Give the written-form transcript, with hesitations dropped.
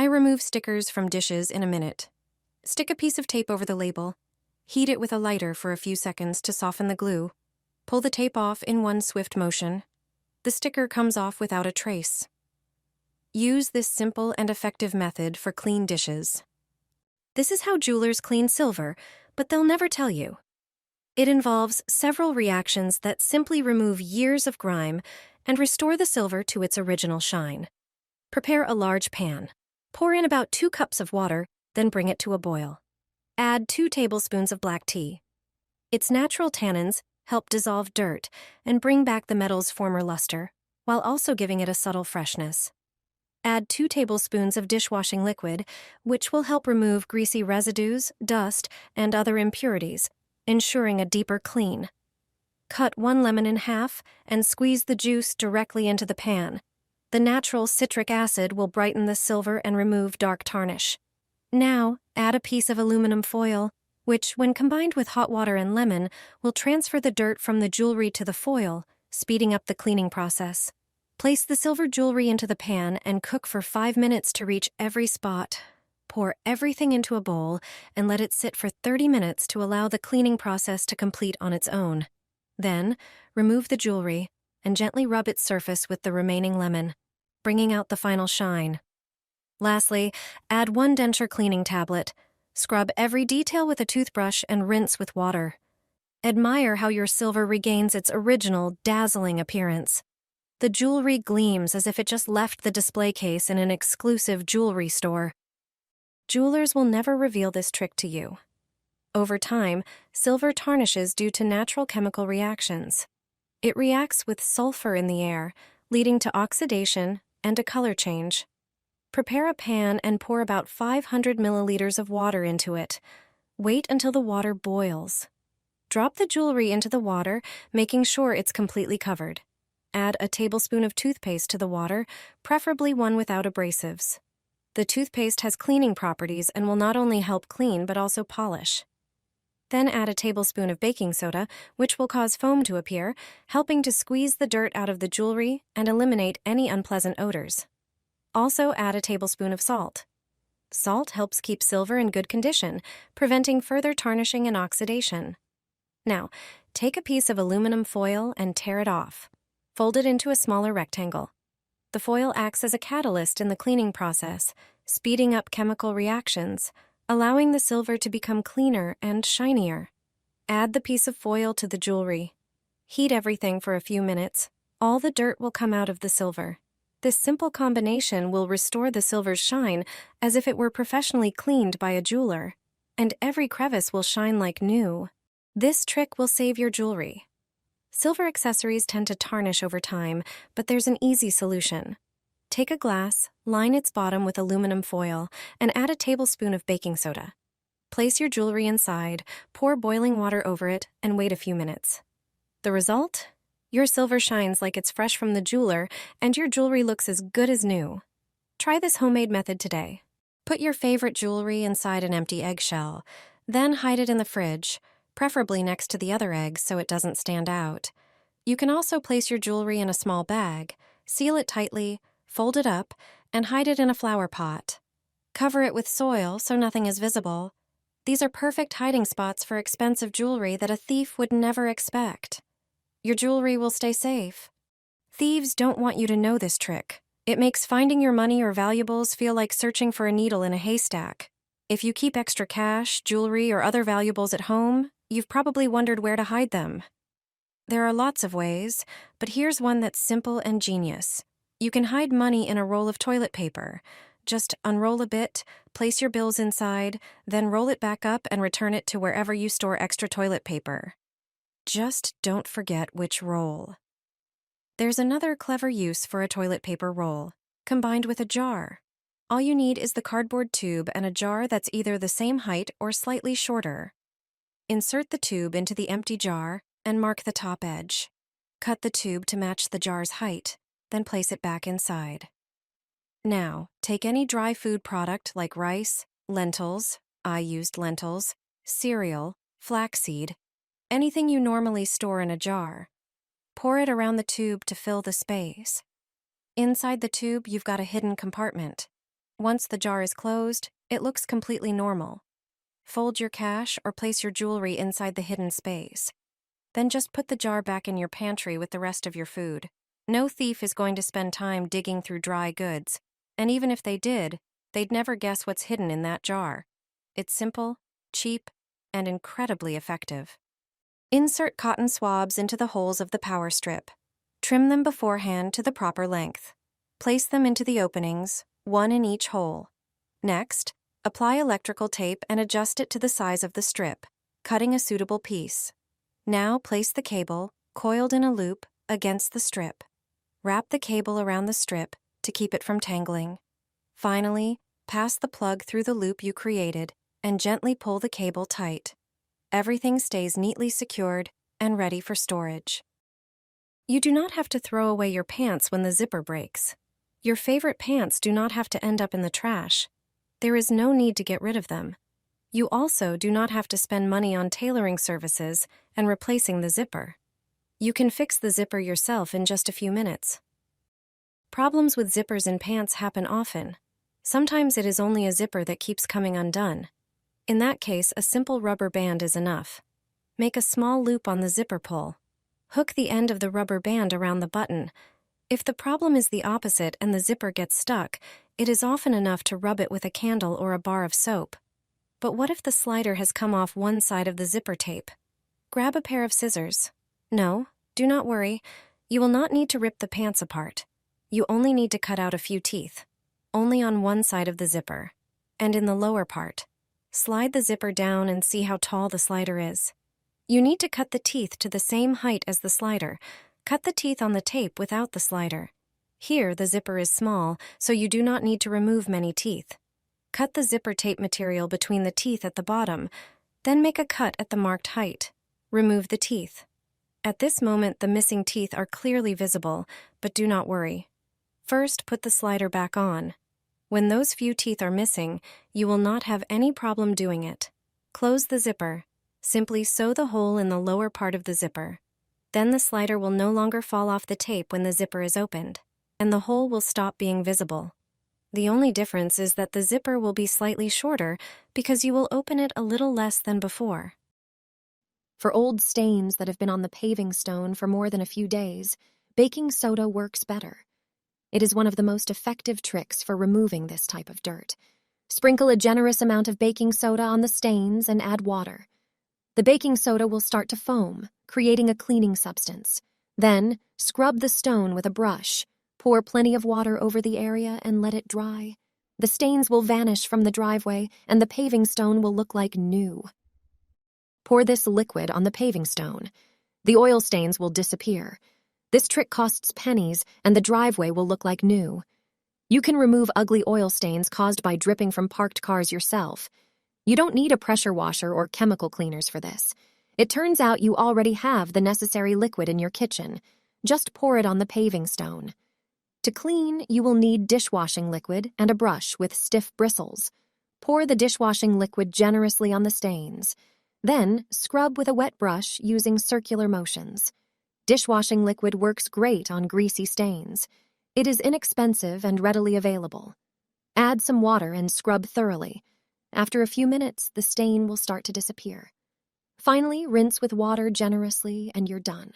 remove stickers from dishes in a minute. Stick a piece of tape over the label. Heat it with a lighter for a few seconds to soften the glue. Pull the tape off in one swift motion. The sticker comes off without a trace. Use this simple and effective method for clean dishes. This is how jewelers clean silver, but they'll never tell you. It involves several reactions that simply remove years of grime and restore the silver to its original shine. Prepare a large pan. Pour in about 2 cups of water, then bring it to a boil. Add 2 tablespoons of black tea. Its natural tannins help dissolve dirt and bring back the metal's former luster, while also giving it a subtle freshness. Add 2 tablespoons of dishwashing liquid, which will help remove greasy residues, dust, and other impurities, ensuring a deeper clean. Cut 1 lemon in half and squeeze the juice directly into the pan. The natural citric acid will brighten the silver and remove dark tarnish. Now, add a piece of aluminum foil, which, when combined with hot water and lemon, will transfer the dirt from the jewelry to the foil, speeding up the cleaning process. Place the silver jewelry into the pan and cook for 5 minutes to reach every spot. Pour everything into a bowl and let it sit for 30 minutes to allow the cleaning process to complete on its own. Then, remove the jewelry and gently rub its surface with the remaining lemon, bringing out the final shine. Lastly, add 1 denture cleaning tablet. Scrub every detail with a toothbrush and rinse with water. Admire how your silver regains its original, dazzling appearance. The jewelry gleams as if it just left the display case in an exclusive jewelry store. Jewelers will never reveal this trick to you. Over time, silver tarnishes due to natural chemical reactions. It reacts with sulfur in the air, leading to oxidation and a color change. Prepare a pan and pour about 500 milliliters of water into it. Wait until the water boils. Drop the jewelry into the water, making sure it's completely covered. Add a tablespoon of toothpaste to the water, preferably one without abrasives. The toothpaste has cleaning properties and will not only help clean but also polish. Then add a tablespoon of baking soda, which will cause foam to appear, helping to squeeze the dirt out of the jewelry and eliminate any unpleasant odors. Also add a tablespoon of salt. Salt helps keep silver in good condition, preventing further tarnishing and oxidation. Now, take a piece of aluminum foil and tear it off. Fold it into a smaller rectangle. The foil acts as a catalyst in the cleaning process, speeding up chemical reactions, allowing the silver to become cleaner and shinier. Add the piece of foil to the jewelry. Heat everything for a few minutes. All the dirt will come out of the silver. This simple combination will restore the silver's shine as if it were professionally cleaned by a jeweler, and every crevice will shine like new. This trick will save your jewelry. Silver accessories tend to tarnish over time, but there's an easy solution. Take a glass, line its bottom with aluminum foil, and add a tablespoon of baking soda. Place your jewelry inside, pour boiling water over it, and wait a few minutes. The result? Your silver shines like it's fresh from the jeweler, and your jewelry looks as good as new. Try this homemade method today. Put your favorite jewelry inside an empty eggshell, then hide it in the fridge, preferably next to the other eggs so it doesn't stand out. You can also place your jewelry in a small bag, seal it tightly, fold it up, and hide it in a flower pot. Cover it with soil so nothing is visible. These are perfect hiding spots for expensive jewelry that a thief would never expect. Your jewelry will stay safe. Thieves don't want you to know this trick. It makes finding your money or valuables feel like searching for a needle in a haystack. If you keep extra cash, jewelry, or other valuables at home, you've probably wondered where to hide them. There are lots of ways, but here's one that's simple and genius. You can hide money in a roll of toilet paper. Just unroll a bit, place your bills inside, then roll it back up and return it to wherever you store extra toilet paper. Just don't forget which roll. There's another clever use for a toilet paper roll, combined with a jar. All you need is the cardboard tube and a jar that's either the same height or slightly shorter. Insert the tube into the empty jar and mark the top edge. Cut the tube to match the jar's height, then place it back inside. Now, take any dry food product like rice, lentils, I used lentils, cereal, flaxseed, anything you normally store in a jar. Pour it around the tube to fill the space. Inside the tube, you've got a hidden compartment. Once the jar is closed, it looks completely normal. Fold your cash or place your jewelry inside the hidden space. Then just put the jar back in your pantry with the rest of your food. No thief is going to spend time digging through dry goods, and even if they did, they'd never guess what's hidden in that jar. It's simple, cheap, and incredibly effective. Insert cotton swabs into the holes of the power strip. Trim them beforehand to the proper length. Place them into the openings, one in each hole. Next, apply electrical tape and adjust it to the size of the strip, cutting a suitable piece. Now place the cable, coiled in a loop, against the strip. Wrap the cable around the strip to keep it from tangling. Finally, pass the plug through the loop you created and gently pull the cable tight. Everything stays neatly secured and ready for storage. You do not have to throw away your pants when the zipper breaks. Your favorite pants do not have to end up in the trash. There is no need to get rid of them. You also do not have to spend money on tailoring services and replacing the zipper. You can fix the zipper yourself in just a few minutes. Problems with zippers in pants happen often. Sometimes it is only a zipper that keeps coming undone. In that case, a simple rubber band is enough. Make a small loop on the zipper pull. Hook the end of the rubber band around the button. If the problem is the opposite and the zipper gets stuck, it is often enough to rub it with a candle or a bar of soap. But what if the slider has come off one side of the zipper tape? Grab a pair of scissors. No, do not worry. You will not need to rip the pants apart. You only need to cut out a few teeth. Only on one side of the zipper. And in the lower part. Slide the zipper down and see how tall the slider is. You need to cut the teeth to the same height as the slider. Cut the teeth on the tape without the slider. Here, the zipper is small, so you do not need to remove many teeth. Cut the zipper tape material between the teeth at the bottom, then make a cut at the marked height. Remove the teeth. At this moment, the missing teeth are clearly visible, but do not worry. First, put the slider back on. When those few teeth are missing, you will not have any problem doing it. Close the zipper. Simply sew the hole in the lower part of the zipper. Then the slider will no longer fall off the tape when the zipper is opened, and the hole will stop being visible. The only difference is that the zipper will be slightly shorter because you will open it a little less than before. For old stains that have been on the paving stone for more than a few days, baking soda works better. It is one of the most effective tricks for removing this type of dirt. Sprinkle a generous amount of baking soda on the stains and add water. The baking soda will start to foam, creating a cleaning substance. Then, scrub the stone with a brush. Pour plenty of water over the area and let it dry. The stains will vanish from the driveway and the paving stone will look like new. Pour this liquid on the paving stone. The oil stains will disappear. This trick costs pennies and the driveway will look like new. You can remove ugly oil stains caused by dripping from parked cars yourself. You don't need a pressure washer or chemical cleaners for this. It turns out you already have the necessary liquid in your kitchen. Just pour it on the paving stone. To clean, you will need dishwashing liquid and a brush with stiff bristles. Pour the dishwashing liquid generously on the stains. Then, scrub with a wet brush using circular motions. Dishwashing liquid works great on greasy stains. It is inexpensive and readily available. Add some water and scrub thoroughly. After a few minutes, the stain will start to disappear. Finally, rinse with water generously and you're done.